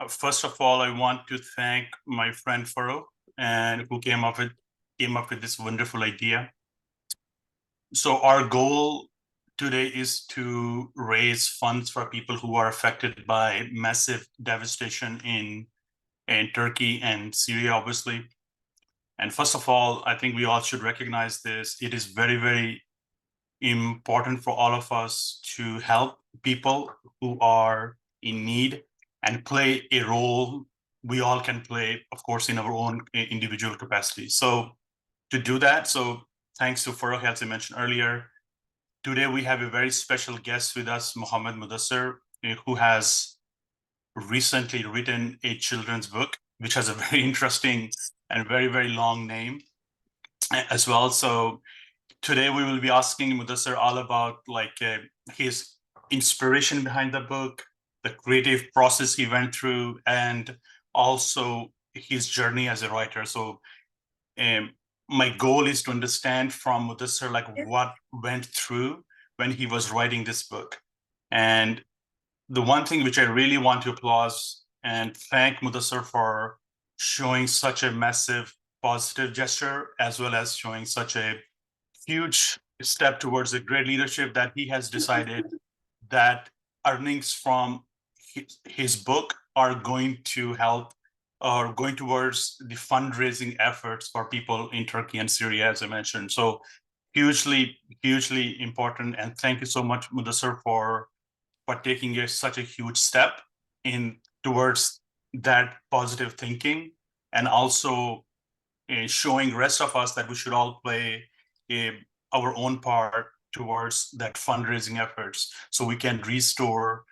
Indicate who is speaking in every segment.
Speaker 1: First of all, I want to thank my friend Farouk and who came up with this wonderful idea. So our goal today is to raise funds for people who are affected by massive devastation in Turkey and Syria, obviously. And first of all, I think we all should recognize this. It is very, very important for all of us to help people who are in need and play a role we all can play, of course, in our own individual capacity. So to do that, thanks to Farooq, as I mentioned earlier, today we have a very special guest with us, Mohammed Mudassir, who has recently written a children's book, which has a very interesting and very, very long name as well. So today we will be asking Mudassir all about his inspiration behind the book, the creative process he went through, and also his journey as a writer. So my goal is to understand from Mudassir what went through when he was writing this book. And the one thing which I really want to applaud and thank Mudassir for showing such a massive positive gesture, as well as showing such a huge step towards a great leadership, that he has decided that earnings from his book are going to help or going towards the fundraising efforts for people in Turkey and Syria, as I mentioned. So hugely, hugely important. And thank you so much, Mudassir, for taking such a huge step in towards that positive thinking, and also showing rest of us that we should all play our own part towards that fundraising efforts, so we can restore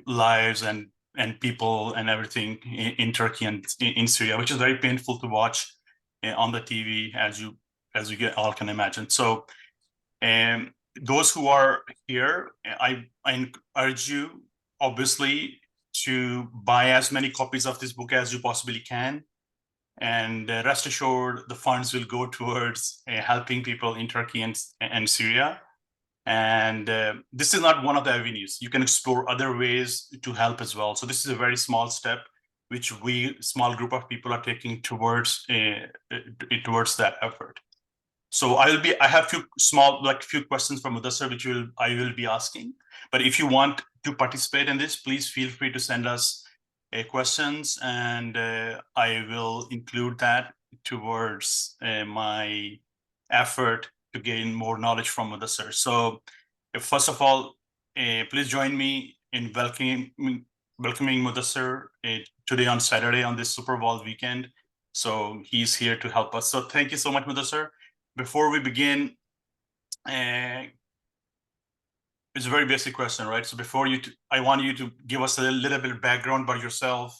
Speaker 1: lives and people and everything in Turkey and in Syria, which is very painful to watch on the TV, as you all can imagine. So those who are here, I urge you, obviously, to buy as many copies of this book as you possibly can. And rest assured, the funds will go towards helping people in Turkey and Syria. And this is not one of the avenues. You can explore other ways to help as well. So this is a very small step, which small group of people are taking towards that effort. So I have few questions from Mudassir, which I will be asking. But if you want to participate in this, please feel free to send us questions, and I will include that towards my effort to gain more knowledge from Mudassir. So first of all, please join me in welcoming Mudassir today on Saturday on this Super Bowl weekend. So he's here to help us. So thank you so much, Mudassir. Before we begin, it's a very basic question, right? So I want you to give us a little bit of background about yourself,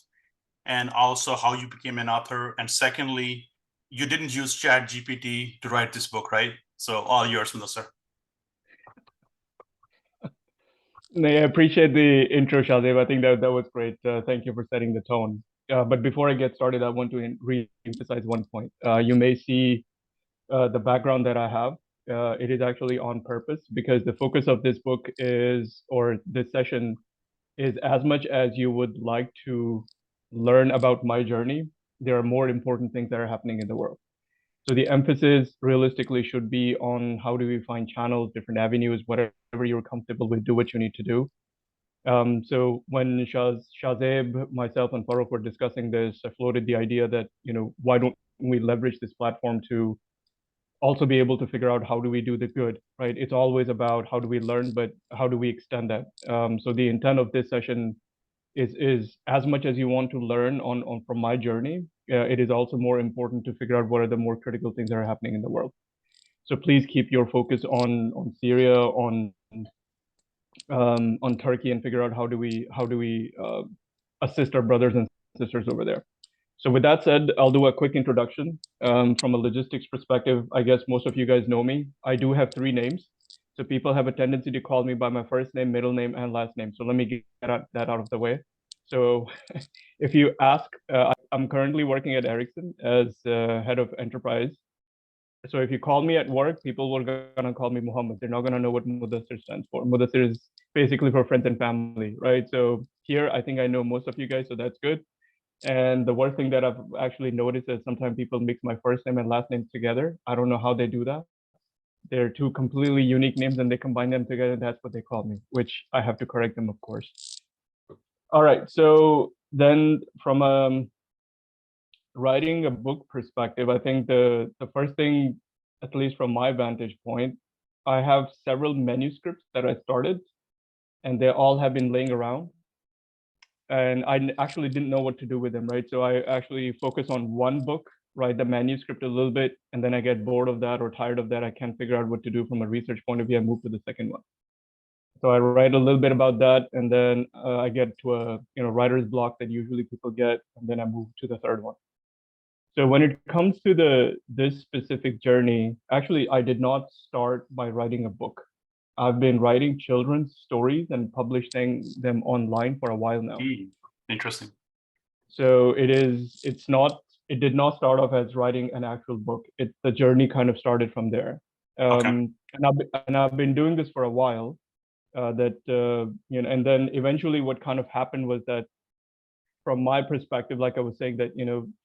Speaker 1: and also how you became an author. And secondly, you didn't use ChatGPT to write this book, right? So all yours, Mudassir.
Speaker 2: I appreciate the intro, Shahzeb. I think that was great. Thank you for setting the tone. But before I get started, I want to re-emphasize one point. You may see the background that I have. It is actually on purpose, because the focus of this book or this session is, as much as you would like to learn about my journey, there are more important things that are happening in the world. So the emphasis realistically should be on how do we find channels, different avenues, whatever you're comfortable with, do what you need to do. So when Shahzeb, myself, and Farooq were discussing this, I floated the idea that, why don't we leverage this platform to also be able to figure out how do we do the good, right? It's always about how do we learn, but how do we extend that? So the intent of this session is as much as you want to learn from my journey, it is also more important to figure out what are the more critical things that are happening in the world. So please keep your focus on Syria, on Turkey, and figure out how do we assist our brothers and sisters over there. So with that said, I'll do a quick introduction. From a logistics perspective, I guess most of you guys know me. I do have 3 names. So people have a tendency to call me by my first name, middle name, and last name. So let me get that out of the way. So if you ask, I'm currently working at Ericsson as head of enterprise. So if you call me at work, people were going to call me Muhammad. They're not going to know what Mudassir stands for. Mudassir is basically for friends and family, right? So here, I think I know most of you guys, so that's good. And the worst thing that I've actually noticed is sometimes people mix my first name and last name together. I don't know how they do that. They're two completely unique names and they combine them together. That's what they call me, which I have to correct them, of course. All right. So then from writing a book perspective, I think the first thing, at least from my vantage point, I have several manuscripts that I started and they all have been laying around. And actually didn't know what to do with them, right? So I actually focus on one book, write the manuscript a little bit, and then I get bored of that or tired of that. I can't figure out what to do from a research point of view. I move to the second one. So I write a little bit about that, and then I get to a writer's block that usually people get, and then I move to the third one. So when it comes to this specific journey, actually I did not start by writing a book. I've been writing children's stories and publishing them online for a while now.
Speaker 1: Interesting.
Speaker 2: So it did not start off as writing an actual book. The journey kind of started from there.
Speaker 1: Okay.
Speaker 2: And I've been doing this for a while. And then eventually what kind of happened was that from my perspective, like I was saying, that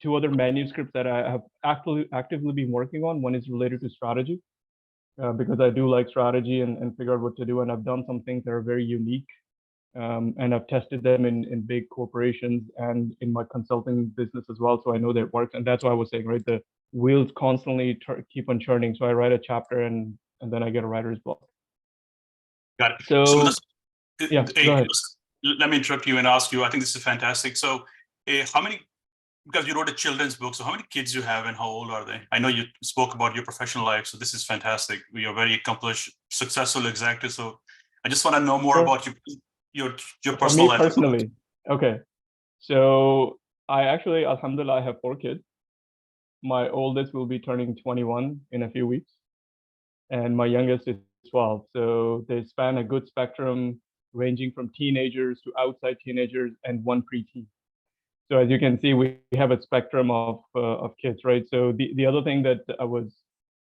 Speaker 2: two other manuscripts that I have actively been working on. One is related to strategy, because I do like strategy and figure out what to do. And I've done some things that are very unique. And I've tested them in big corporations and in my consulting business as well. So I know that it works. And that's why I was saying, right, the wheels constantly keep on churning. So I write a chapter and then I get a writer's block.
Speaker 1: Got it.
Speaker 2: So yeah, go ahead.
Speaker 1: Let me interrupt you and ask you, I think this is fantastic. So how many, because you wrote a children's book, so how many kids you have and how old are they? I know you spoke about your professional life, so this is fantastic. You're very accomplished, successful executive. So I just want to know more about your personal life.
Speaker 2: Personally. Okay. So I actually, alhamdulillah, I have 4 kids. My oldest will be turning 21 in a few weeks, and my youngest is 12. So they span a good spectrum, ranging from teenagers to outside teenagers and one preteen. So as you can see, we have a spectrum of kids, right? So the other thing that I was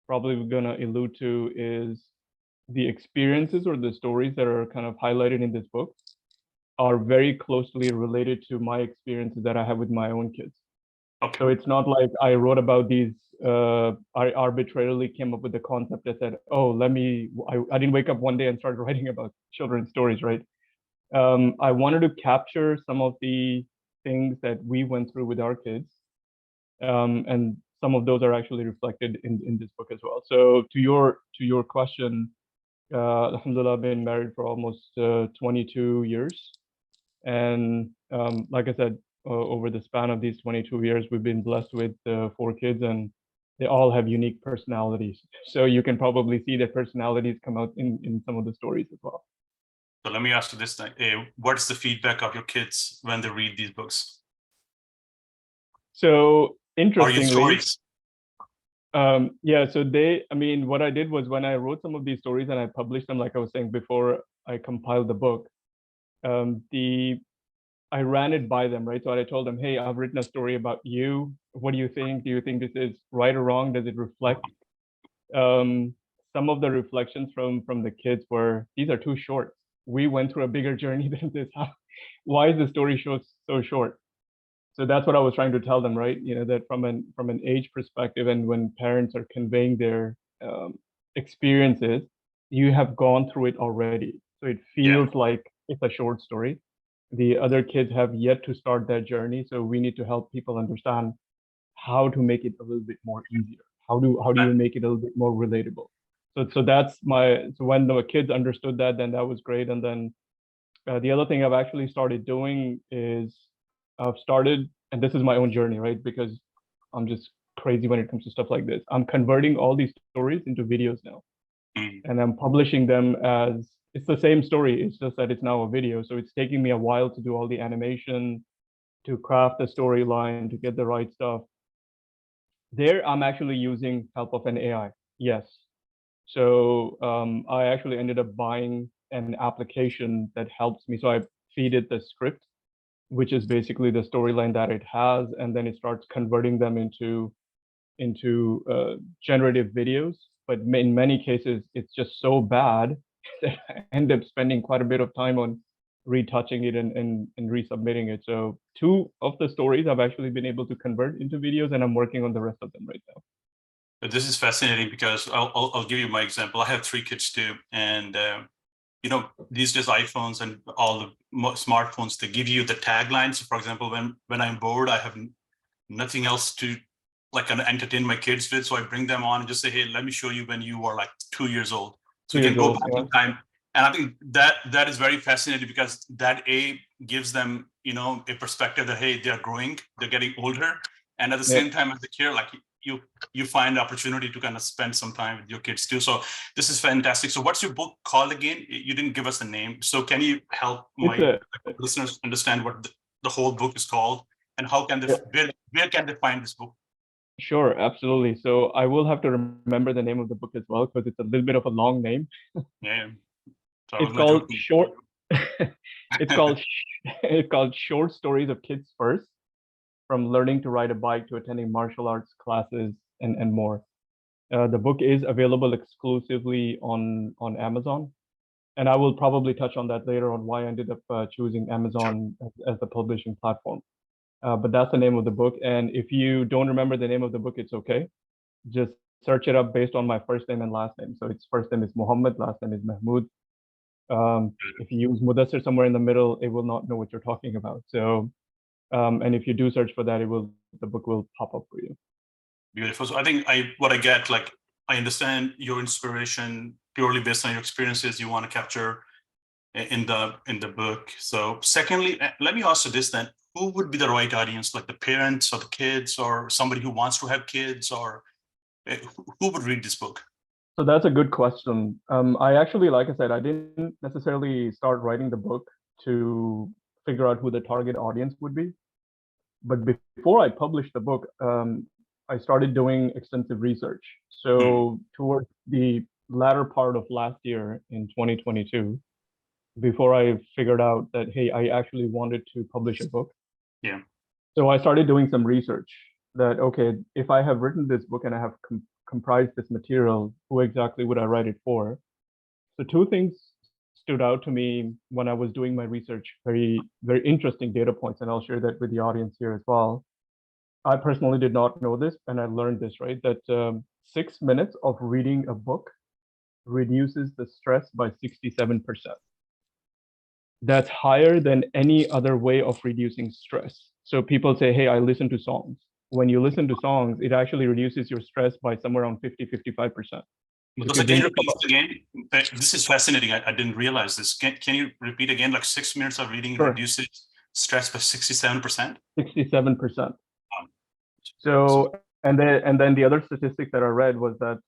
Speaker 2: probably gonna allude to is the experiences or the stories that are kind of highlighted in this book are very closely related to my experiences that I have with my own kids.
Speaker 1: Okay.
Speaker 2: So it's not like I wrote about these, I arbitrarily came up with the concept that said, oh, I didn't wake up one day and start writing about children's stories, right? I wanted to capture some of the things that we went through with our kids. And some of those are actually reflected in this book as well. So to your question, alhamdulillah, I've been married for almost 22 years. And like I said, over the span of these 22 years, we've been blessed with 4 kids, and they all have unique personalities. So you can probably see their personalities come out in some of the stories as well.
Speaker 1: So let me ask you this thing. What's the feedback of your kids when they read these books?
Speaker 2: So interestingly,
Speaker 1: stories?
Speaker 2: Yeah, so what I did was when I wrote some of these stories and I published them, like I was saying before I compiled the book, I ran it by them, right? So I told them, hey, I've written a story about you. What do you think? Do you think this is right or wrong? Does it reflect? Some of the reflections from the kids were, these are too short. We went through a bigger journey than this. Why is the story so short? So that's what I was trying to tell them, right? That from an age perspective, and when parents are conveying their experiences, you have gone through it already. So it feels like it's a short story. The other kids have yet to start that journey. So we need to help people understand how to make it a little bit more easier. How do you make it a little bit more relatable? So when the kids understood that, then that was great. And then the other thing I've actually started doing is and this is my own journey, right? Because I'm just crazy when it comes to stuff like this. I'm converting all these stories into videos now. And I'm publishing them as, it's the same story. It's just that it's now a video. So it's taking me a while to do all the animation, to craft the storyline, to get the right stuff. There, I'm actually using help of an AI. Yes. So I actually ended up buying an application that helps me. So I feed it the script, which is basically the storyline that it has, and then it starts converting them into generative videos. But in many cases, it's just so bad I end up spending quite a bit of time on retouching it and resubmitting it. So two of the stories I've actually been able to convert into videos, and I'm working on the rest of them right now.
Speaker 1: But this is fascinating because I'll give you my example. I have 3 kids too, and these days iPhones and all the smartphones, they give you the taglines. So for example, when I'm bored, I have nothing else to like kind of entertain my kids with, so I bring them on and just say, hey, let me show you when you were like 2 years old, so we can go back in time. And I think that is very fascinating because that gives them a perspective that hey, they're growing, they're getting older, and at the same time as the kid, like you find the opportunity to kind of spend some time with your kids too. So this is fantastic. So what's your book called again? You didn't give us a name, so can you help my listeners understand what the whole book is called and how can they where can they find this book?
Speaker 2: Sure, absolutely. So I will have to remember the name of the book as well because it's a little bit of a long name.
Speaker 1: Yeah. So
Speaker 2: it's called short. It's called Short Stories of Kids First, from learning to ride a bike to attending martial arts classes and more. The book is available exclusively on Amazon, and I will probably touch on that later on why I ended up choosing Amazon as the publishing platform. But that's the name of the book. And if you don't remember the name of the book, it's okay. Just search it up based on my first name and last name. So its first name is Muhammad, last name is Mahmood. If you use Mudassir somewhere in the middle, it will not know what you're talking about. So, and if you do search for that, the book will pop up for you.
Speaker 1: Beautiful. So I think what I get, like, I understand your inspiration purely based on your experiences you want to capture in the book. So secondly, let me ask you this then. Who would be the right audience, like the parents or the kids or somebody who wants to have kids, or who would read this book?
Speaker 2: So that's a good question. I actually, like I said, I didn't necessarily start writing the book to figure out who the target audience would be. But before I published the book, I started doing extensive research. So towards the latter part of last year in 2022, before I figured out that, hey, I actually wanted to publish a book.
Speaker 1: Yeah.
Speaker 2: So I started doing some research that, okay, if I have written this book and I have comprised this material, who exactly would I write it for? So two things stood out to me when I was doing my research, very, very interesting data points, and I'll share that with the audience here as well. I personally did not know this, and I learned this, right? That 6 minutes of reading a book reduces the stress by 67%. That's higher than any other way of reducing stress. So people say, hey, I listen to songs. When you listen to songs, it actually reduces your stress by somewhere around 50-55%.
Speaker 1: Can you repeat again? This is fascinating. I didn't realize this. Can you repeat again? Like 6 minutes of reading reduces stress by 67%?
Speaker 2: 67%. So, and then the other statistic that I read was that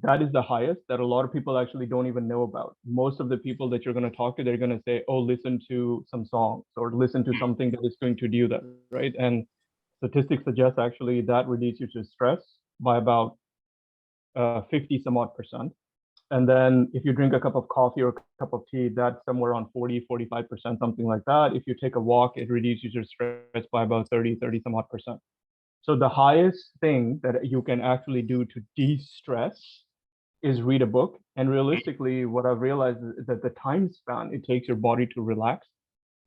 Speaker 2: that is the highest that a lot of people actually don't even know about. Most of the people that you're going to talk to, they're going to say, oh, listen to some songs or listen to something that is going to do that, right? And statistics suggest actually that reduces your stress by about 50 some odd percent. And then if you drink a cup of coffee or a cup of tea, that's somewhere around 40-45%, something like that. If you take a walk, it reduces your stress by about 30 some odd percent. So the highest thing that you can actually do to de-stress is read a book. And realistically, what I've realized is that the time span it takes your body to relax,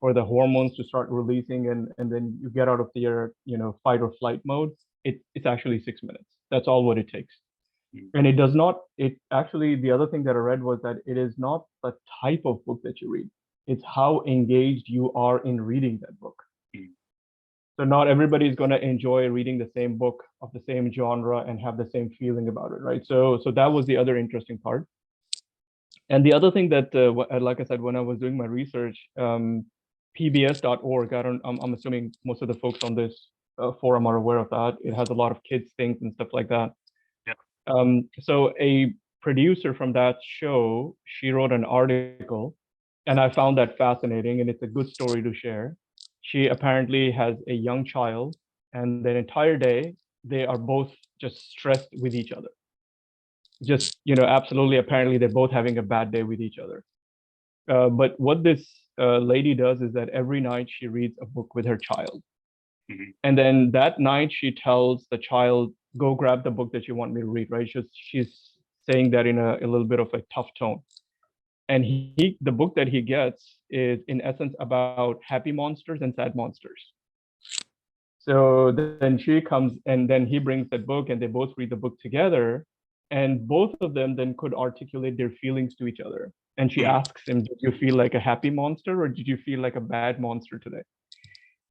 Speaker 2: for the hormones to start releasing, and then you get out of your fight or flight mode, it's actually 6 minutes. That's all what it takes. And it does not, it actually, the other thing that I read was that it is not the type of book that you read, it's how engaged you are in reading that book. So not everybody is going to enjoy reading the same book of the same genre and have the same feeling about it, right? So that was the other interesting part. And the other thing that, like I said, when I was doing my research, pbs.org, I'm assuming most of the folks on this forum are aware of that. It has a lot of kids things and stuff like that. Yeah. So a producer from that show, she wrote an article, and I found that fascinating, and it's a good story to share. She apparently has a young child, and the entire day they are both just stressed with each other. Just, absolutely, apparently they're both having a bad day with each other. But what this lady does is that every night she reads a book with her child. And then that night she tells the child, go grab the book that you want me to read, right? She's saying that in a little bit of a tough tone. And the book that he gets is in essence about happy monsters and sad monsters. So then she comes and then he brings that book and they both read the book together. And both of them then could articulate their feelings to each other. And she asks him, did you feel like a happy monster or did you feel like a bad monster today?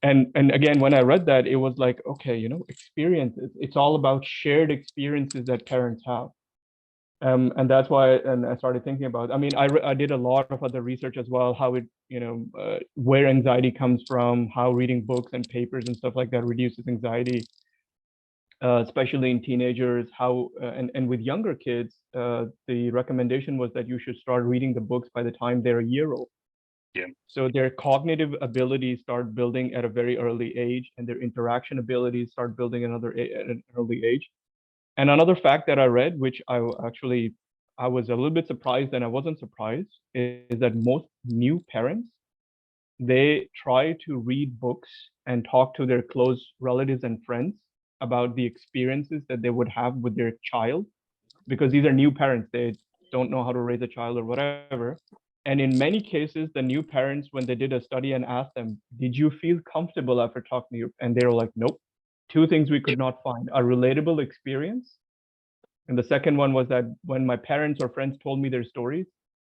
Speaker 2: And again, when I read that, it was like, okay, experiences. It's all about shared experiences that parents have. And that's why, and I started thinking about, I mean, I did a lot of other research as well, how it, where anxiety comes from, how reading books and papers and stuff like that reduces anxiety, especially in teenagers, how, and with younger kids, the recommendation was that you should start reading the books by the time they're a year old.
Speaker 1: Yeah.
Speaker 2: So their cognitive abilities start building at a very early age, and their interaction abilities start building at an early age. And another fact that I read, which I was a little bit surprised and I wasn't surprised, is that most new parents, they try to read books and talk to their close relatives and friends about the experiences that they would have with their child, because these are new parents. They don't know how to raise a child or whatever. And in many cases, the new parents, when they did a study and asked them, did you feel comfortable after talking to you? And they were like, nope. Two things we could not find: a relatable experience. And the second one was that when my parents or friends told me their stories,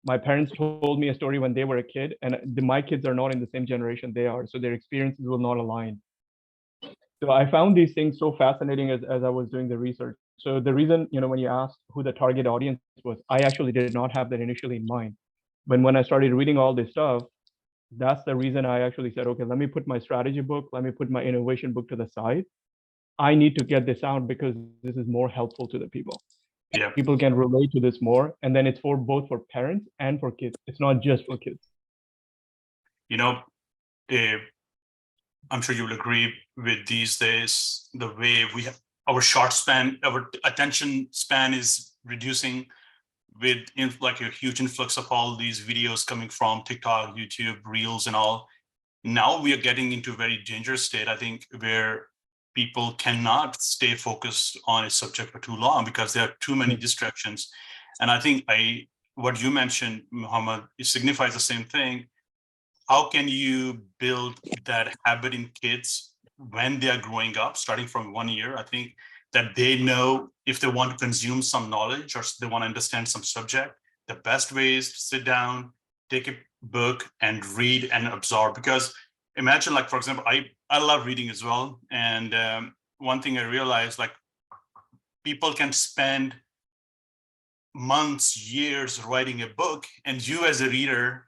Speaker 2: my parents told me a story when they were a kid, and my kids are not in the same generation they are, so their experiences will not align. So I found these things so fascinating as I was doing the research. So the reason, when you asked who the target audience was, I actually did not have that initially in mind. But when I started reading all this stuff, that's the reason I actually said, okay, let me put my strategy book, let me put my innovation book to the side. I need to get this out because this is more helpful to the people.
Speaker 1: Yeah.
Speaker 2: People can relate to this more, and then it's for both for parents and for kids. It's not just for kids.
Speaker 1: I'm sure you'll agree with these days, the way we have our attention span is reducing with like a huge influx of all these videos coming from TikTok, YouTube, Reels, and all. Now we are getting into a very dangerous state, I think, where people cannot stay focused on a subject for too long because there are too many distractions. And I think what you mentioned, Muhammad, it signifies the same thing. How can you build that habit in kids when they are growing up, starting from 1 year? I think that they know if they want to consume some knowledge or they want to understand some subject, the best way is to sit down, take a book and read and absorb. Because imagine, like, for example, I love reading as well. And one thing I realized, like, people can spend months, years writing a book, and you as a reader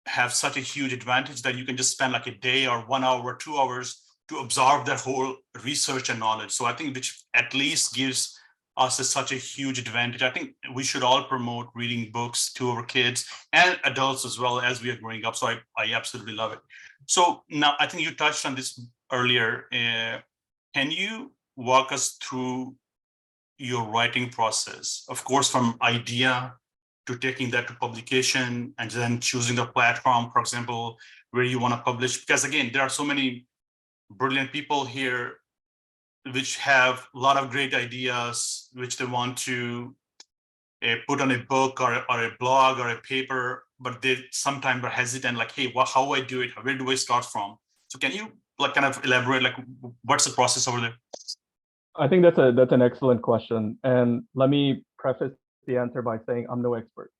Speaker 1: have such a huge advantage that you can just spend like a day or 1 hour or 2 hours to absorb their whole research and knowledge. So I think which at least gives us such a huge advantage. I think we should all promote reading books to our kids and adults as well as we are growing up. So I absolutely love it. So now I think you touched on this earlier. Can you walk us through your writing process? Of course, from idea to taking that to publication and then choosing the platform, for example, where you want to publish. Because again, there are so many brilliant people here which have a lot of great ideas, which they want to put on a book or a blog or a paper, but they sometimes are hesitant, like, hey, how do I do it? Where do I start from? So can you like kind of elaborate, like, what's the process over there?
Speaker 2: I think that's an excellent question. And let me preface the answer by saying I'm no expert,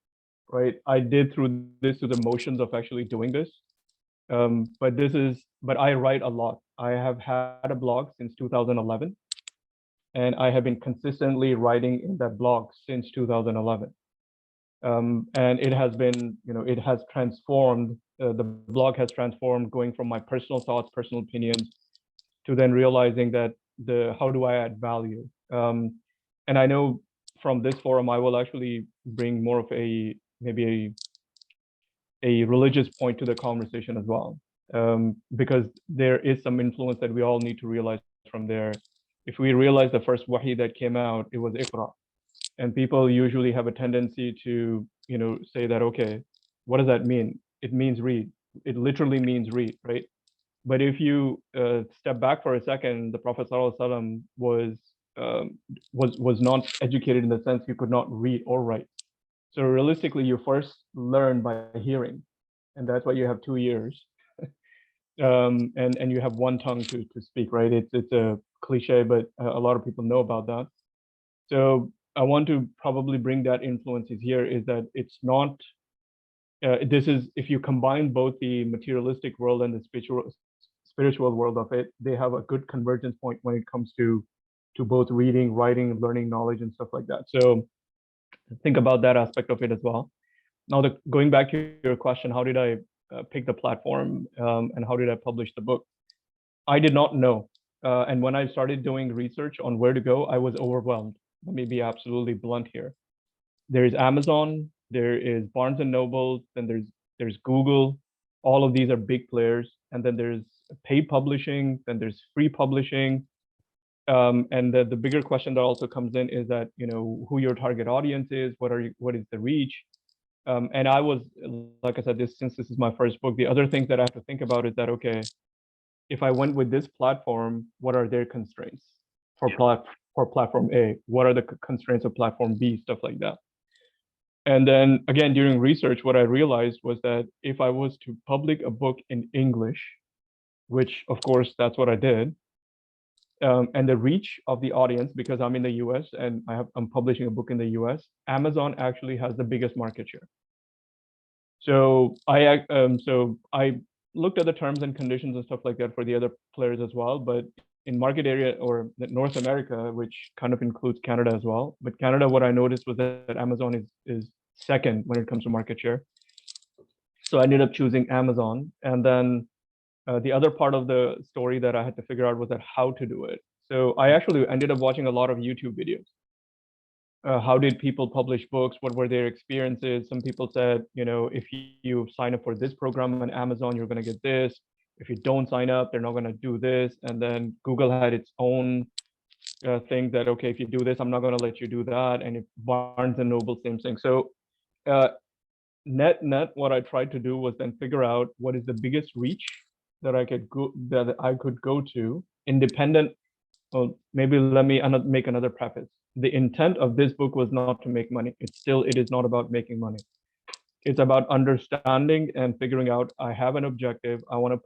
Speaker 2: right? I did through the motions of actually doing this. But I write a lot. I have had a blog since 2011, and I have been consistently writing in that blog since 2011. And it has been, it has transformed, the blog has transformed, going from my personal thoughts, personal opinions, to then realizing that how do I add value? And I know from this forum, I will actually bring more of maybe a religious point to the conversation as well, because there is some influence that we all need to realize from there. If we realize the first wahi that came out, it was Iqra, and people usually have a tendency to, say that, okay, what does that mean? It means read. It literally means read, right? But if you step back for a second, the Prophet ﷺ was not educated in the sense he could not read or write. So realistically, you first learn by hearing, and that's why you have 2 years. And you have one tongue to speak, right? It's a cliche, but a lot of people know about that. So I want to probably bring that influences here is that it's not, this is, if you combine both the materialistic world and the spiritual world of it, they have a good convergence point when it comes to both reading, writing, learning knowledge and stuff like that. So think about that aspect of it as well. Now, going back to your question, how did I pick the platform and how did I publish the book? I did not know. And when I started doing research on where to go, I was overwhelmed. Let me be absolutely blunt here. There is Amazon, there is Barnes and Noble, then there's Google. All of these are big players. And then there's paid publishing, then there's free publishing. And the bigger question that also comes in is that, you know, who your target audience is, what is the reach? And I was, like I said, since this is my first book, the other things that I have to think about is that, okay, if I went with this platform, what are their constraints for platform A? What are the constraints of platform B? Stuff like that. And then again, during research, what I realized was that if I was to publish a book in English, which of course that's what I did, and the reach of the audience, because I'm in the US and I'm publishing a book in the US, Amazon actually has the biggest market share. So I looked at the terms and conditions and stuff like that for the other players as well. But in market area or North America, which kind of includes Canada as well. But Canada, what I noticed was that Amazon is second when it comes to market share. So I ended up choosing Amazon. And then the other part of the story that I had to figure out was that how to do it. So I actually ended up watching a lot of YouTube videos. How did people publish books? What were their experiences? Some people said, you know, if you sign up for this program on Amazon, you're going to get this. If you don't sign up, they're not going to do this. And then Google had its own thing that, okay, if you do this, I'm not going to let you do that. And if Barnes and Noble, same thing. So net, what I tried to do was then figure out what is the biggest reach that I could go to independent. Well, maybe let me make another preface. The intent of this book was not to make money. It is not about making money. It's about understanding and figuring out, I have an objective. I want to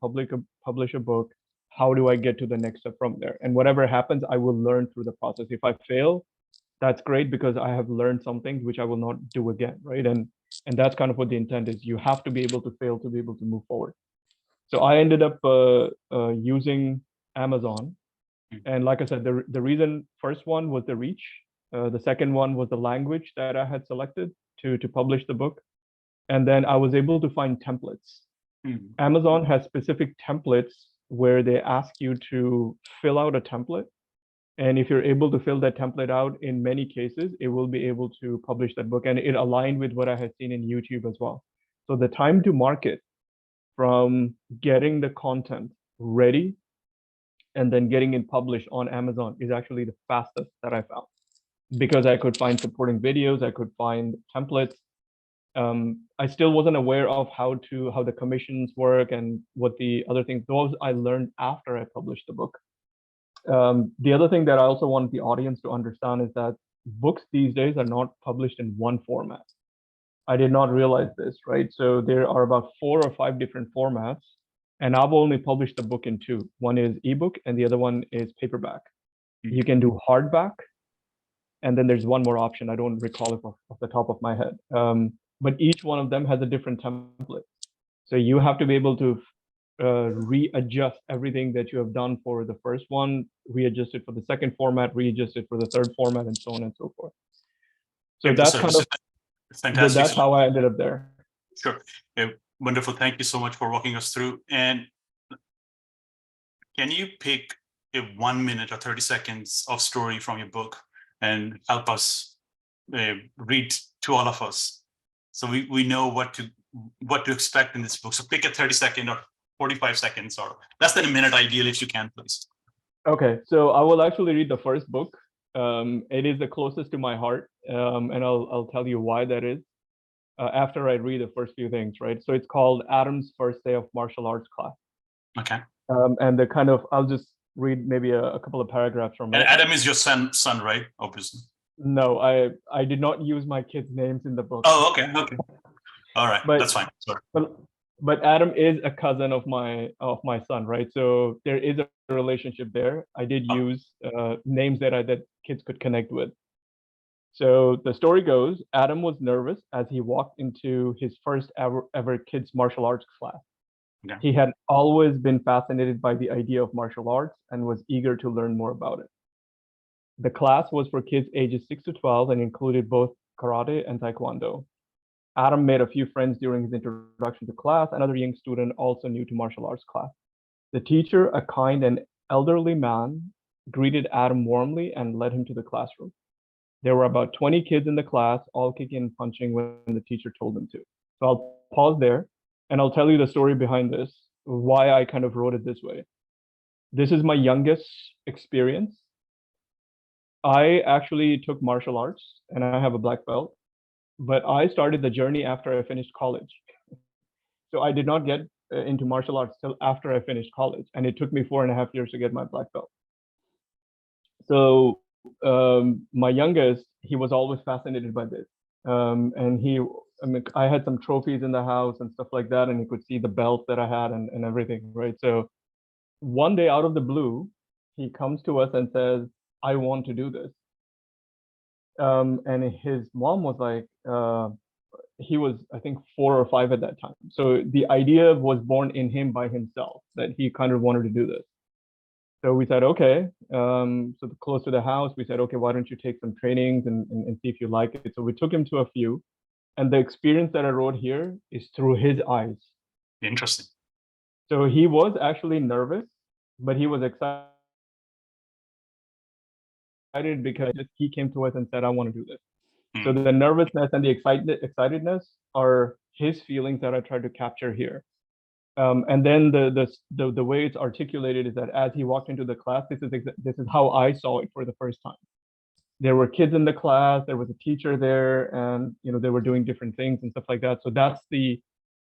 Speaker 2: publish a book. How do I get to the next step from there? And whatever happens, I will learn through the process. If I fail, that's great because I have learned something which I will not do again, right? And that's kind of what the intent is. You have to be able to fail to be able to move forward. So I ended up using Amazon. And like I said, the reason, first one was the reach. The second one was the language that I had selected to publish the book. And then I was able to find templates. Amazon has specific templates where they ask you to fill out a template. And if you're able to fill that template out, in many cases, it will be able to publish that book. And it aligned with what I had seen in YouTube as well. So the time to market from getting the content ready and then getting it published on Amazon is actually the fastest that I found, because I could find supporting videos, I could find templates. I still wasn't aware of how the commissions work and what the other things. Those I learned after I published the book. The other thing that I also want the audience to understand is that books these days are not published in one format. I did not realize this, right? So there are about 4 or 5 different formats, and I've only published the book in 2. One is ebook, and the other one is paperback. You can do hardback, and then there's one more option. I don't recall it off the top of my head. But each one of them has a different template. So you have to be able to readjust everything that you have done for the first one, readjust it for the second format, readjust it for the third format, and so on and so forth. So that's kind of
Speaker 1: fantastic.
Speaker 2: That's how I ended up there.
Speaker 1: Sure. Wonderful. Thank you so much for walking us through. And can you pick a 1 minute or 30 seconds of story from your book and help us read to all of us, so we know what to expect in this book? So pick a 30-second or 45 seconds or less than a minute, ideally, if you can, please.
Speaker 2: Okay, so I will actually read the first book. It is the closest to my heart, and I'll tell you why that is after I read the first few things, right? So it's called Adam's First Day of Martial Arts Class.
Speaker 1: Okay.
Speaker 2: And I'll just read maybe a couple of paragraphs from it.
Speaker 1: And Adam is your son, right? Obviously.
Speaker 2: No, I did not use my kids' names in the book.
Speaker 1: Oh, okay, okay. All right,
Speaker 2: But
Speaker 1: that's fine. Sorry.
Speaker 2: but but Adam is a cousin of my son, right? So there is a relationship there. I did
Speaker 1: Oh,
Speaker 2: use names that kids could connect with. So the story goes, Adam was nervous as he walked into his first ever kids martial arts class.
Speaker 1: yeah.
Speaker 2: He had always been fascinated by the idea of martial arts and was eager to learn more about it. The class was for kids ages 6 to 12 and included both karate and taekwondo. Adam made a few friends during his introduction to class. Another young student also new to martial arts class. The teacher, a kind and elderly man, greeted Adam warmly and led him to the classroom. There were about 20 kids in the class, all kicking and punching when the teacher told them to. So I'll pause there and I'll tell you the story behind this, why I kind of wrote it this way. This is my youngest experience. I actually took martial arts and I have a black belt, but I started the journey after I finished college. So I did not get into martial arts till after I finished college, and it took me 4.5 years to get my black belt. So my youngest, he was always fascinated by this, and I mean, I had some trophies in the house and stuff like that, and he could see the belt that I had and everything, right? So one day out of the blue, he comes to us and says, "I want to do this." And his mom was like, he was, I think, 4 or 5 at that time. So the idea was born in him by himself that he kind of wanted to do this. So we said, okay. So close to the house, we said, okay, why don't you take some trainings and see if you like it? So we took him to a few. And the experience that I wrote here is through his eyes.
Speaker 1: Interesting.
Speaker 2: So he was actually nervous, but he was excited because he came to us and said, I want to do this. So the nervousness and the excitedness are his feelings that I tried to capture here. And then the way it's articulated is that as he walked into the class, this is how I saw it for the first time. There were kids in the class, there was a teacher there, and they were doing different things and stuff like that. So that's the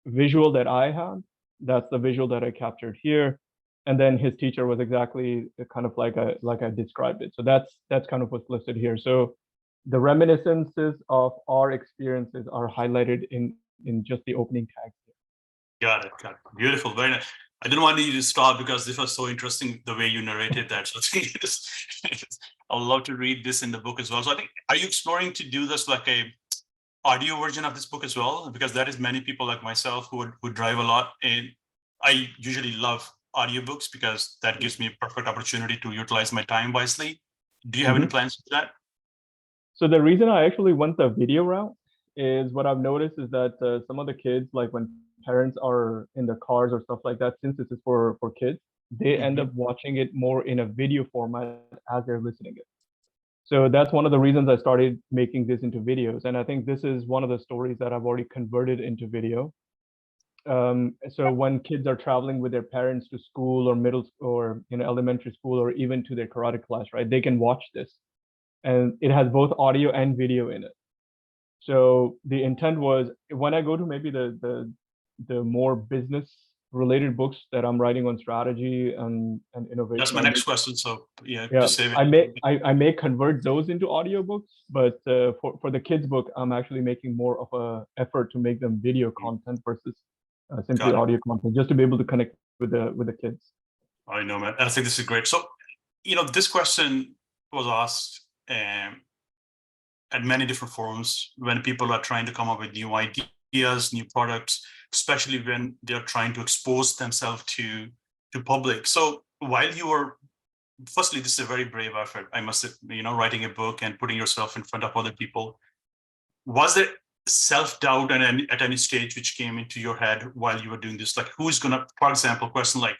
Speaker 2: visual that I had. That's the visual that I captured here. And then his teacher was exactly kind of like I described it. So that's kind of what's listed here. So the reminiscences of our experiences are highlighted in just the opening tags.
Speaker 1: Got it. Beautiful. Very nice. I didn't want you to stop because this was so interesting the way you narrated that. So I think I'd love to read this in the book as well. So I think, are you exploring to do this like a audio version of this book as well? Because that is many people like myself who drive a lot, and I usually love audiobooks because that gives me a perfect opportunity to utilize my time wisely. Do you have any plans for that?
Speaker 2: So the reason I actually went the video route is what I've noticed is that some of the kids, like when parents are in the cars or stuff like that, since this is for kids, they end up watching it more in a video format as they're listening it. So that's one of the reasons I started making this into videos. And I think this is one of the stories that I've already converted into video. So when kids are traveling with their parents to school or middle or elementary school or even to their karate class, right, they can watch this. And it has both audio and video in it. So the intent was when I go to maybe the more business related books that I'm writing on strategy and innovation.
Speaker 1: That's my next question. So
Speaker 2: yeah,
Speaker 1: just save it.
Speaker 2: I may convert those into audiobooks, but for the kids book, I'm actually making more of a effort to make them video content versus simply audio content, just to be able to connect with the kids.
Speaker 1: I know, man. I think this is great. So, this question was asked at many different forums when people are trying to come up with new ideas, new products, especially when they're trying to expose themselves to public. So while you were, firstly, this is a very brave effort, I must say, writing a book and putting yourself in front of other people. Was there self-doubt at any stage which came into your head while you were doing this? Like, who's gonna, for example, question like,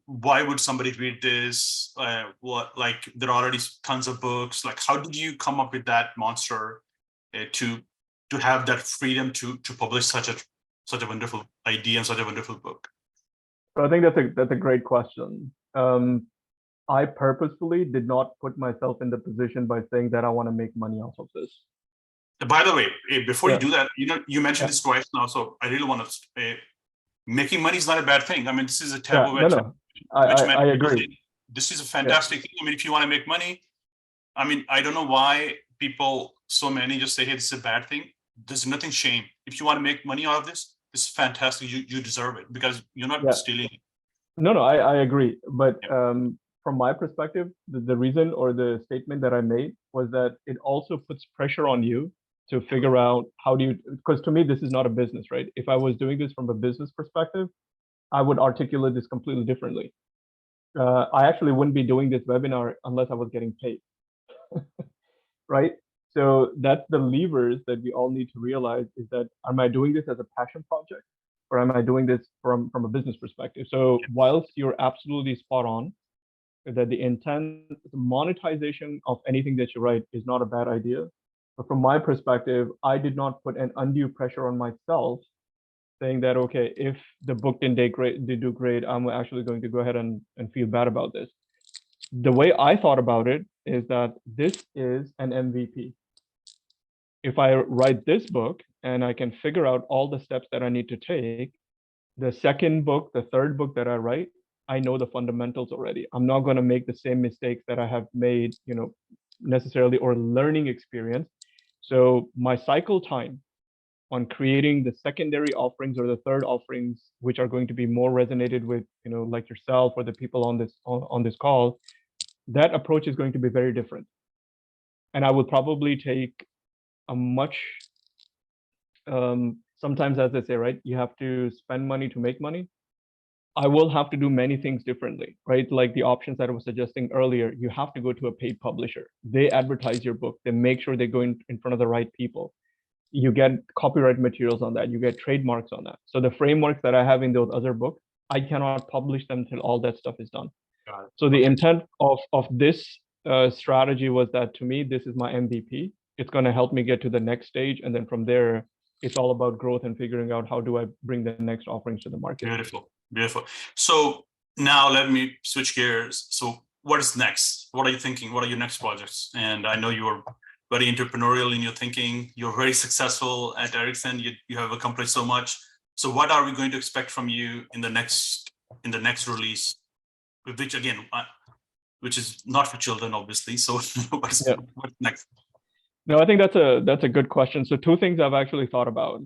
Speaker 1: why would somebody read this? Like, there are already tons of books. Like, how did you come up with that monster to have that freedom to publish such a wonderful idea and such a wonderful book?
Speaker 2: So I think that's a great question. I purposefully did not put myself in the position by saying that I want to make money off of this.
Speaker 1: By the way, before you do that, you mentioned this twice now, so I really want to. Making money is not a bad thing. I mean, this is a taboo.
Speaker 2: No. I agree.
Speaker 1: This is a fantastic thing. I mean, if you want to make money, I mean, I don't know why people, so many just say, hey, this is a bad thing. There's nothing shame. If you want to make money out of this, this is fantastic. You deserve it because you're not
Speaker 2: Yeah.
Speaker 1: stealing it.
Speaker 2: No, I agree. But
Speaker 1: Yeah.
Speaker 2: from my perspective, the reason or the statement that I made was that it also puts pressure on you to figure out how do you, because to me, this is not a business, right? If I was doing this from a business perspective, I would articulate this completely differently. I actually wouldn't be doing this webinar unless I was getting paid, right? So that's the levers that we all need to realize is that, am I doing this as a passion project or am I doing this from a business perspective? So whilst you're absolutely spot on that the intent, the monetization of anything that you write is not a bad idea. But from my perspective, I did not put an undue pressure on myself saying that, okay, if the book did do great, I'm actually going to go ahead and feel bad about this. The way I thought about it is that this is an MVP. If I write this book and I can figure out all the steps that I need to take, the second book, the third book that I write, I know the fundamentals already. I'm not going to make the same mistakes that I have made, necessarily, or learning experience. So my cycle time on creating the secondary offerings or the third offerings, which are going to be more resonated with, like yourself or the people on this call, that approach is going to be very different. And I would probably take a much, sometimes, as they say, right, you have to spend money to make money. I will have to do many things differently, right? Like the options that I was suggesting earlier, you have to go to a paid publisher. They advertise your book. They make sure they go in front of the right people. You get copyright materials on that. You get trademarks on that. So the frameworks that I have in those other books, I cannot publish them till all that stuff is done. So the intent of this strategy was that, to me, this is my MVP. It's going to help me get to the next stage. And then from there, it's all about growth and figuring out how do I bring the next offerings to the market.
Speaker 1: Beautiful, beautiful. So now let me switch gears. So what is next? What are you thinking? What are your next projects? And I know you're very entrepreneurial in your thinking. You're very successful at Ericsson. You have accomplished so much. So what are we going to expect from you in the next release? Which again, which is not for children, obviously. So what's next?
Speaker 2: No, I think that's a good question. So two things I've actually thought about.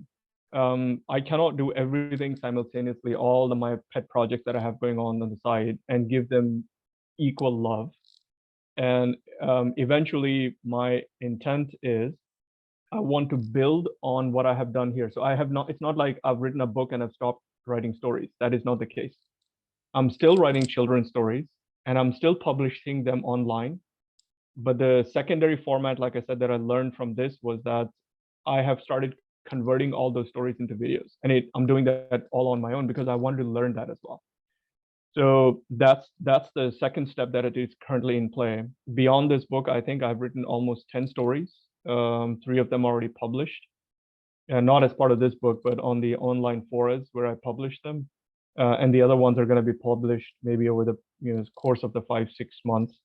Speaker 2: I cannot do everything simultaneously, all of my pet projects that I have going on the side, and give them equal love. And eventually, my intent is I want to build on what I have done here. So I have not, it's not like I've written a book and I've stopped writing stories. That is not the case. I'm still writing children's stories and I'm still publishing them online. But the secondary format, like I said, that I learned from this was that I have started converting all those stories into videos. And I'm doing that all on my own because I wanted to learn that as well. So that's the second step that it is currently in play. Beyond this book, I think I've written almost 10 stories. 3 of them already published. And not as part of this book, but on the online forums where I publish them. And the other ones are going to be published maybe over the course of the 5-6 months.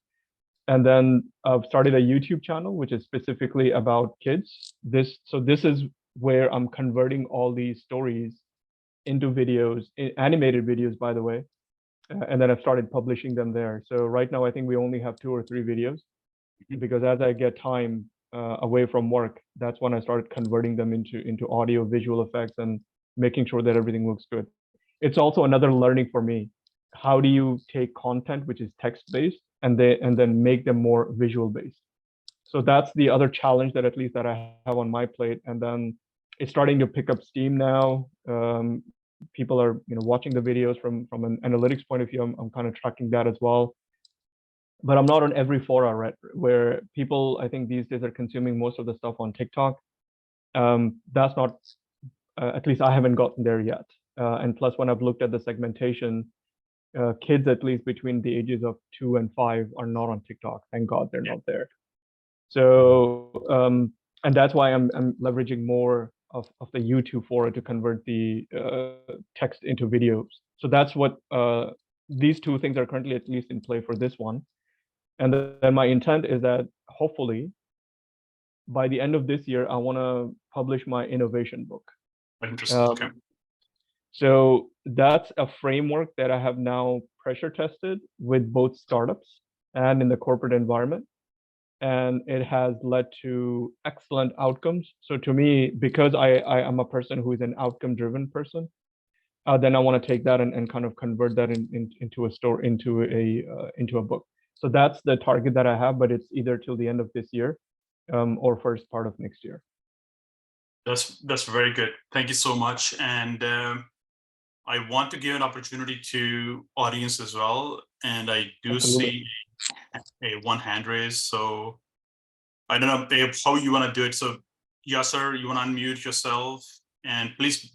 Speaker 2: And then I've started a YouTube channel, which is specifically about kids. This is where I'm converting all these stories into videos, animated videos, by the way. And then I've started publishing them there. So right now, I think we only have 2 or 3 videos because as I get time away from work, that's when I started converting them into audio, visual effects, and making sure that everything looks good. It's also another learning for me. How do you take content which is text-based and then make them more visual-based? So that's the other challenge that at least that I have on my plate. And then it's starting to pick up steam now. People are watching the videos from an analytics point of view. I'm kind of tracking that as well. But I'm not on every fora, right, where people, I think these days, are consuming most of the stuff on TikTok. That's not, at least I haven't gotten there yet. And plus, when I've looked at the segmentation, kids at least between the ages of 2 and 5 are not on TikTok. Thank God they're not there. So, and that's why I'm leveraging more of the YouTube fora to convert the text into videos. So that's what these 2 things are currently at least in play for this one. And then my intent is that hopefully by the end of this year, I want to publish my innovation book.
Speaker 1: Interesting. Okay.
Speaker 2: So that's a framework that I have now pressure tested with both startups and in the corporate environment. and it has led to excellent outcomes. So to me, because I am a person who is an outcome-driven person, then I want to take that and kind of convert that into into a book. So that's the target that I have, but it's either till the end of this year or first part of next year.
Speaker 1: That's very good. Thank you so much. And I want to give an opportunity to audience as well. And I do
Speaker 2: Absolutely.
Speaker 1: see a one hand raise. So I don't know, Babe, how you want to do it. So Yasser, you want to unmute yourself, and please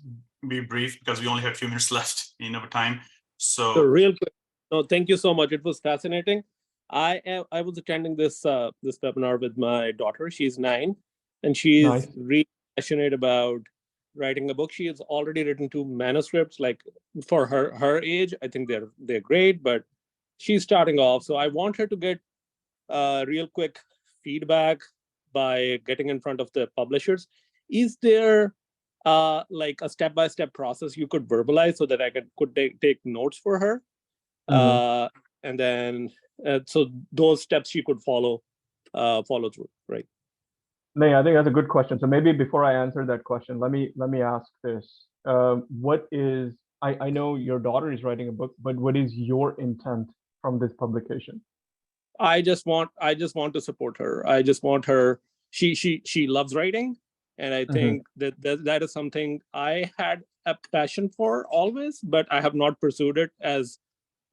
Speaker 1: be brief because we only have a few minutes left in our time.
Speaker 3: So
Speaker 1: So
Speaker 3: real quick, no, thank you so much. It was fascinating. I was attending this this webinar with my daughter. She's 9, and she's
Speaker 2: Nice.
Speaker 3: really passionate about writing a book. She has already written 2 manuscripts. Like for her age, I think they're great, but she's starting off. So I want her to get real quick feedback by getting in front of the publishers. Is there like a step-by-step process you could verbalize so that I could take notes for her? And then so those steps she could follow through, right?
Speaker 2: No, I think that's a good question. So maybe before I answer that question, let me ask this. What is, I know your daughter is writing a book, but what is your intent from this publication?
Speaker 3: I just want to support her. I just want her. She loves writing, and I think that is something I had a passion for always, but I have not pursued it as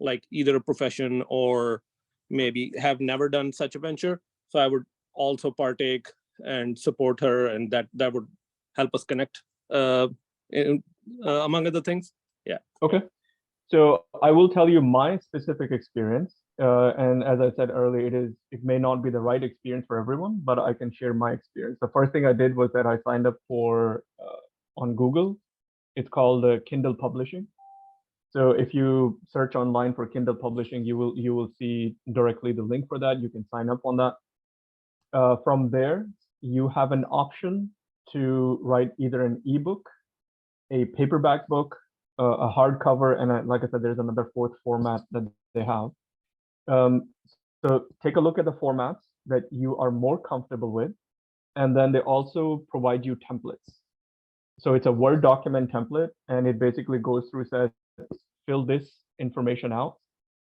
Speaker 3: like either a profession or maybe have never done such a venture. So I would also partake and support her, and that would help us connect among other things. Yeah.
Speaker 2: Okay. So I will tell you my specific experience. And as I said earlier, it may not be the right experience for everyone, but I can share my experience. The first thing I did was that I signed up for on Google. It's called Kindle Publishing. So if you search online for Kindle Publishing, you will see directly the link for that. You can sign up on that. From there, you have an option to write either an ebook, a paperback book, a hardcover, and like I said, there's another 4th format that they have. So take a look at the formats that you are more comfortable with, and then they also provide you templates. So it's a Word document template, and it basically goes through, says, fill this information out.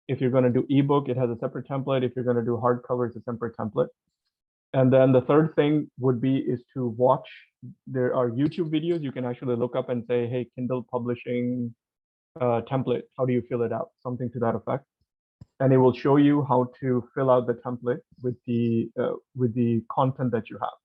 Speaker 2: If you're going to do ebook, it has a separate template. If you're going to do hardcover, it's a separate template. And then the third thing would be is to watch. There are YouTube videos you can actually look up and say, hey, Kindle Publishing template, how do you fill it out? Something to that effect. And it will show you how to fill out the template with the content that you have.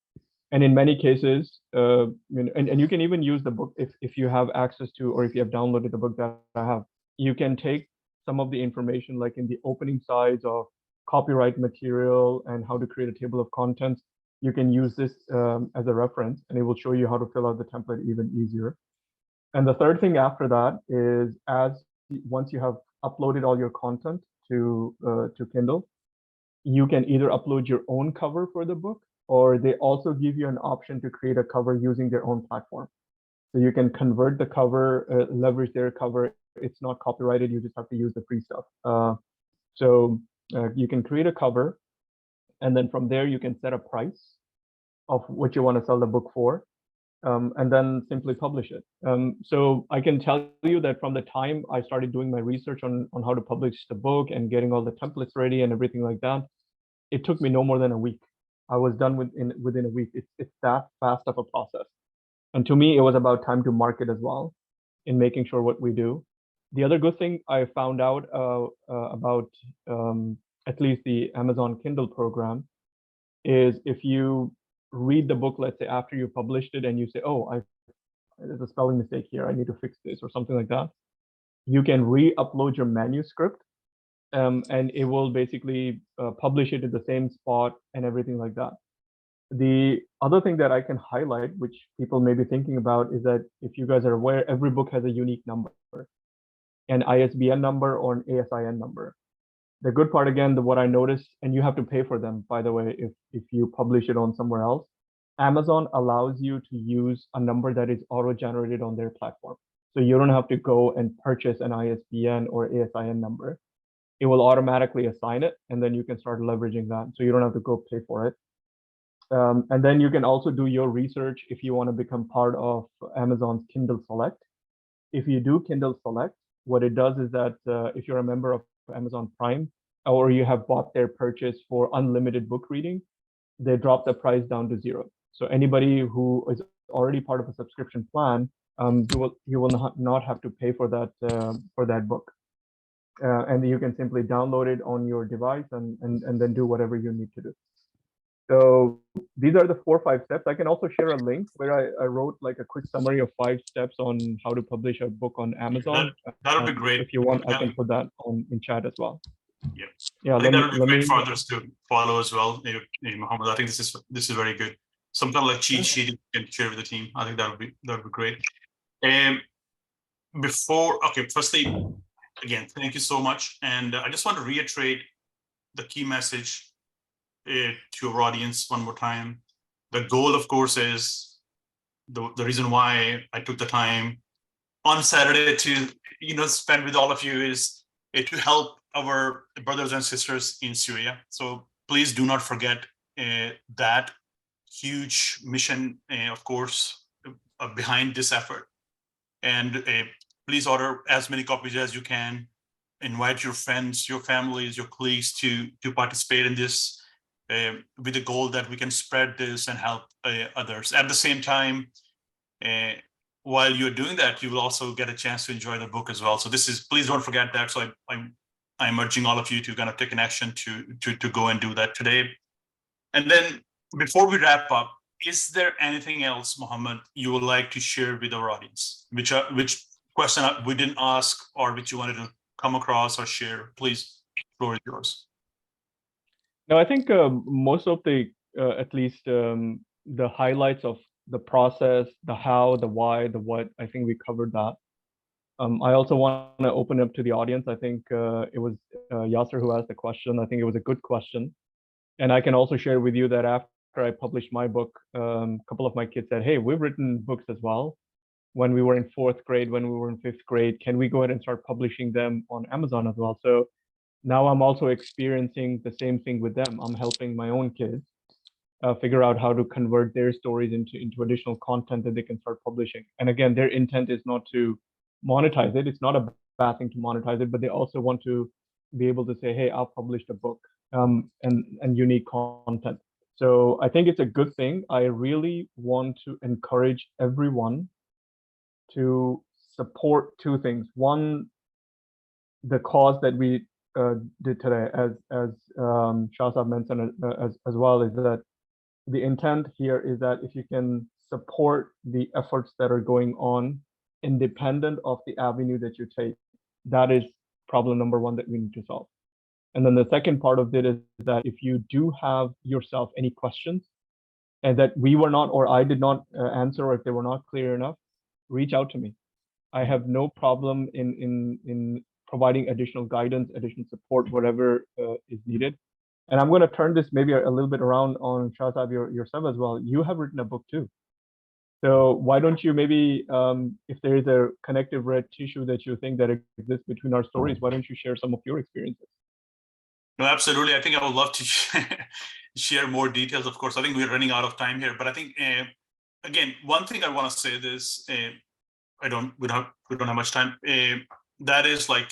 Speaker 2: And in many cases, and you can even use the book if you have access to, or if you have downloaded the book that I have, you can take some of the information like in the opening sides of copyright material and how to create a table of contents. You can use this as a reference, and it will show you how to fill out the template even easier. And the third thing after that is once you have uploaded all your content to Kindle, you can either upload your own cover for the book, or they also give you an option to create a cover using their own platform. So you can convert the cover, leverage their cover. It's not copyrighted. You just have to use the free stuff. So you can create a cover, and then from there you can set a price of what you want to sell the book for, and then simply publish it. So I can tell you that from the time I started doing my research on how to publish the book and getting all the templates ready and everything like that, it took me no more than a week. I was done within a week. It's that fast of a process. And to me, it was about time to market as well, in making sure what we do. The other good thing I found out about at least the Amazon Kindle program is if you read the book, let's say after you published it, and you say, oh, there's a spelling mistake here, I need to fix this or something like that, you can re-upload your manuscript, and it will basically publish it at the same spot and everything like that. The other thing that I can highlight, which people may be thinking about, is that if you guys are aware, every book has a unique number, an ISBN number or an ASIN number. The good part, again, what I noticed, and you have to pay for them, by the way, if you publish it on somewhere else, Amazon allows you to use a number that is auto-generated on their platform. So you don't have to go and purchase an ISBN or ASIN number. it will automatically assign it, and then you can start leveraging that. So you don't have to go pay for it. And then you can also do your research if you want to become part of Amazon's Kindle Select. If you do Kindle Select, what it does is that if you're a member of Amazon Prime, or you have bought their purchase for unlimited book reading, they drop the price down to zero. So anybody who is already part of a subscription plan, you will not have to pay for that book. And you can simply download it on your device and then do whatever you need to do. So these are the 4 or 5 steps. I can also share a link where I wrote like a quick summary of 5 steps on how to publish a book on Amazon.
Speaker 1: That would be great.
Speaker 2: If you want,
Speaker 1: Yeah.
Speaker 2: I can put that in chat as well.
Speaker 1: Yeah.
Speaker 2: Yeah,
Speaker 1: I think that would be
Speaker 2: let
Speaker 1: great
Speaker 2: me.
Speaker 1: for others to follow as well. Mohammed, I think this is very good. Some kind of like cheat sheet you can share with the team. I think that would be great. And firstly, again, thank you so much. And I just want to reiterate the key message to our audience one more time. The goal, of course, is the reason why I took the time on Saturday to spend with all of you is to help our brothers and sisters in Syria. So please do not forget that huge mission, of course, behind this effort. And please order as many copies as you can. Invite your friends, your families, your colleagues to participate in this with the goal that we can spread this and help others. At the same time, while you're doing that, you will also get a chance to enjoy the book as well. So please don't forget that. So I'm urging all of you to kind of take an action to go and do that today. And then before we wrap up, is there anything else, Mohammed, you would like to share with our audience? Which question we didn't ask or which you wanted to come across or share? Please, the floor is yours.
Speaker 2: No, I think most of the, at least the highlights of the process, the how, the why, the what, I think we covered that. I also want to open up to the audience. I think it was Yasser who asked the question. I think it was a good question. And I can also share with you that after I published my book, a couple of my kids said, hey, we've written books as well. When we were in 4th grade, when we were in 5th grade, can we go ahead and start publishing them on Amazon as well? So now I'm also experiencing the same thing with them. I'm helping my own kids figure out how to convert their stories into additional content that they can start publishing. And again, their intent is not to monetize it. It's not a bad thing to monetize it, but they also want to be able to say, hey, I've published a book and unique content. So I think it's a good thing. I really want to encourage everyone to support 2 things. One, the cause that we did today, as Shahzad mentioned as well, is that the intent here is that if you can support the efforts that are going on, independent of the avenue that you take, that is problem number 1 that we need to solve. And then the second part of it is that if you do have yourself any questions and that we were not, or I did not answer, or if they were not clear enough, reach out to me. I have no problem in providing additional guidance, additional support, whatever is needed. And I'm going to turn this maybe a little bit around on Shahzad yourself as well. You have written a book too. So why don't you maybe, if there is a connective red tissue that you think that exists between our stories, why don't you share some of your experiences?
Speaker 1: No, absolutely. I think I would love to share more details. Of course, I think we're running out of time here. But I think, again, one thing I want to say this, we don't have much time. That is like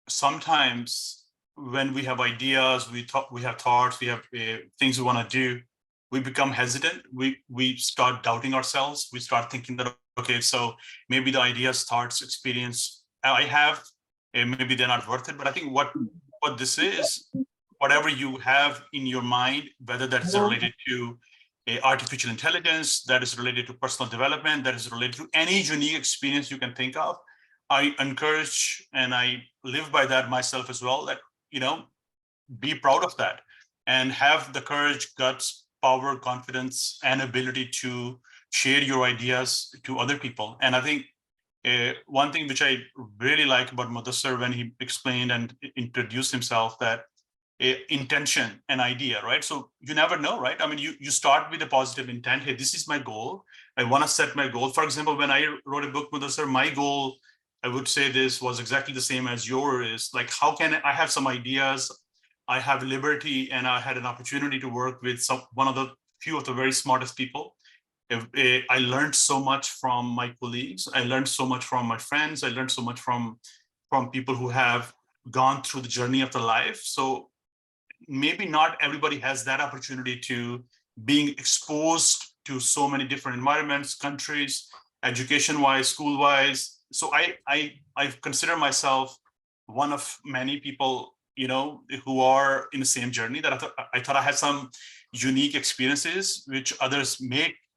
Speaker 1: sometimes when we have ideas, we have thoughts, we have things we want to do, we become hesitant. We start doubting ourselves. We start thinking that, okay, so maybe the ideas, thoughts, experience I have, maybe they're not worth it. But I think what this is, whatever you have in your mind, whether that's related to artificial intelligence, that is related to personal development, that is related to any unique experience you can think of, I encourage and I live by that myself as well, that, be proud of that and have the courage, guts, power, confidence, and ability to share your ideas to other people. And I think one thing which I really like about Mudassir when he explained and introduced himself, that intention and idea, right? So you never know, right? I mean, you start with a positive intent. Hey, this is my goal. I want to set my goal. For example, when I wrote a book, Mudassir, my goal I would say this was exactly the same as yours. Like, how can I have some ideas? I have liberty, and I had an opportunity to work with one of the few of the very smartest people. I learned so much from my colleagues. I learned so much from my friends. I learned so much from people who have gone through the journey of the life. So maybe not everybody has that opportunity to being exposed to so many different environments, countries, education-wise, school-wise. So I consider myself one of many people, you know, who are in the same journey, that I thought I had some unique experiences which others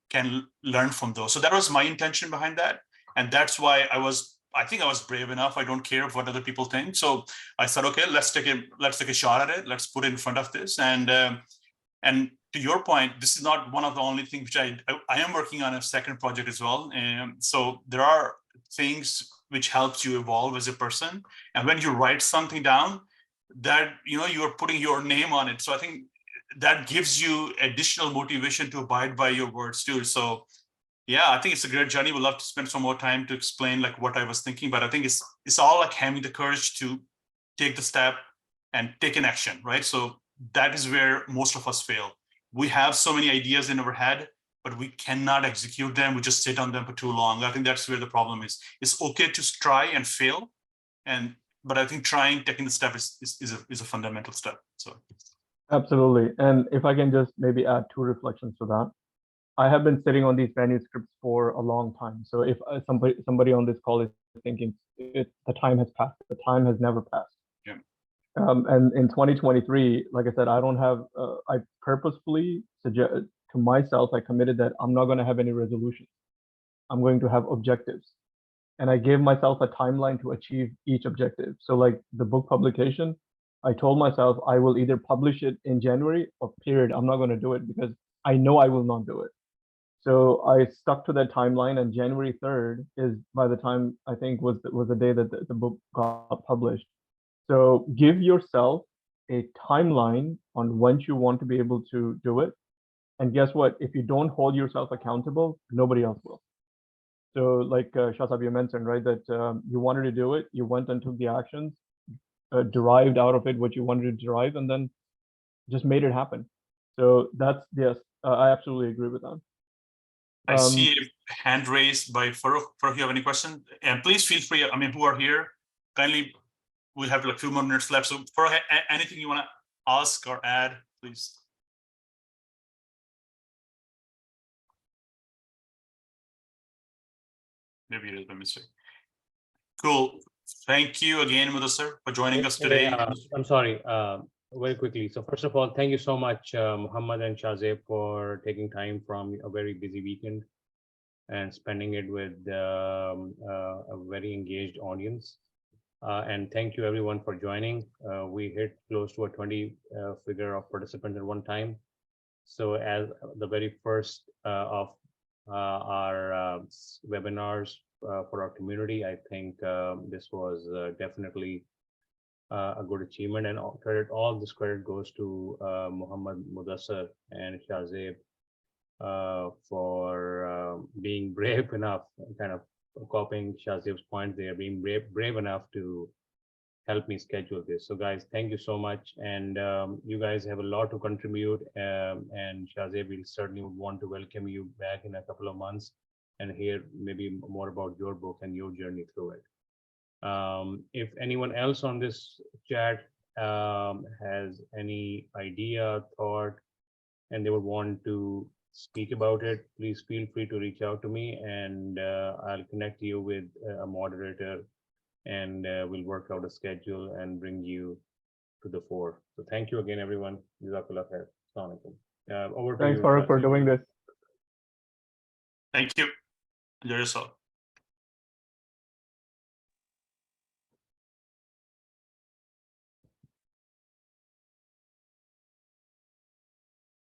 Speaker 1: can learn from those. So that was my intention behind that. And that's why I think I was brave enough. I don't care what other people think. So I said, okay, let's take a shot at it. Let's put it in front of this. And to your point, this is not one of the only things which I am working on a second project as well. And so there are things which helps you evolve as a person. And when you write something down, that, you know, you are putting your name on it. So I think that gives you additional motivation to abide by your words too. So yeah, I think it's a great journey. We'd love to spend some more time to explain like what I was thinking, but I think it's all like having the courage to take the step and take an action, right? So that is where most of us fail. We have so many ideas in our head, but we cannot execute them. We just sit on them for too long. I think that's where the problem is. It's okay to try and fail, but I think taking the step is a fundamental step. So
Speaker 2: Absolutely. And if I can just maybe add 2 reflections to that. I have been sitting on these manuscripts for a long time. So if somebody on this call is thinking the time has passed, the time has never passed.
Speaker 1: Yeah.
Speaker 2: And in 2023, like I said, I don't have. I purposefully suggest to myself, I committed that I'm not going to have any resolutions. I'm going to have objectives, and I gave myself a timeline to achieve each objective. So like the book publication, I told myself I will either publish it in January or period. I'm not going to do it because I know I will not do it. So I stuck to that timeline, and January 3rd is, by the time I think was the day that the book got published. So give yourself a timeline on when you want to be able to do it. And guess what? If you don't hold yourself accountable, nobody else will. So like Shahzab, you mentioned, right, that you wanted to do it, you went and took the actions, derived out of it what you wanted to derive, and then just made it happen. So that's, yes, I absolutely agree with that.
Speaker 1: I see a hand raised by Farooq. Farooq, you have any question? And please feel free. I mean, who are here, kindly, we have like a few more minutes left. So Farooq, anything you want to ask or add, please. Maybe it is a mistake. Cool. Thank you again, Mudassir, for joining us today.
Speaker 4: I'm sorry, very quickly. So first of all, thank you so much, Muhammad and Shahzeb, for taking time from a very busy weekend and spending it with a very engaged audience. And thank you everyone for joining. We hit close to a 20 figure of participants at one time. So as the very first of our webinars for our community, I think this was definitely a good achievement, and all this credit goes to Muhammad, Mudassir, and Shahzeb for being brave enough, kind of copying Shahzeb's point there, being brave enough to help me schedule this. So guys, thank you so much. And you guys have a lot to contribute, and Shahzeb, we certainly would want to welcome you back in a couple of months and hear maybe more about your book and your journey through it. If anyone else on this chat has any idea, thought, and they would want to speak about it, please feel free to reach out to me, and I'll connect you with a moderator, and we'll work out a schedule and bring you to the fore. So thank you again, everyone. Jazakallah khair. Assalamu alaikum. Over to you.
Speaker 2: Thanks, Farooq, for doing this.
Speaker 1: Thank you. Enjoy yourself.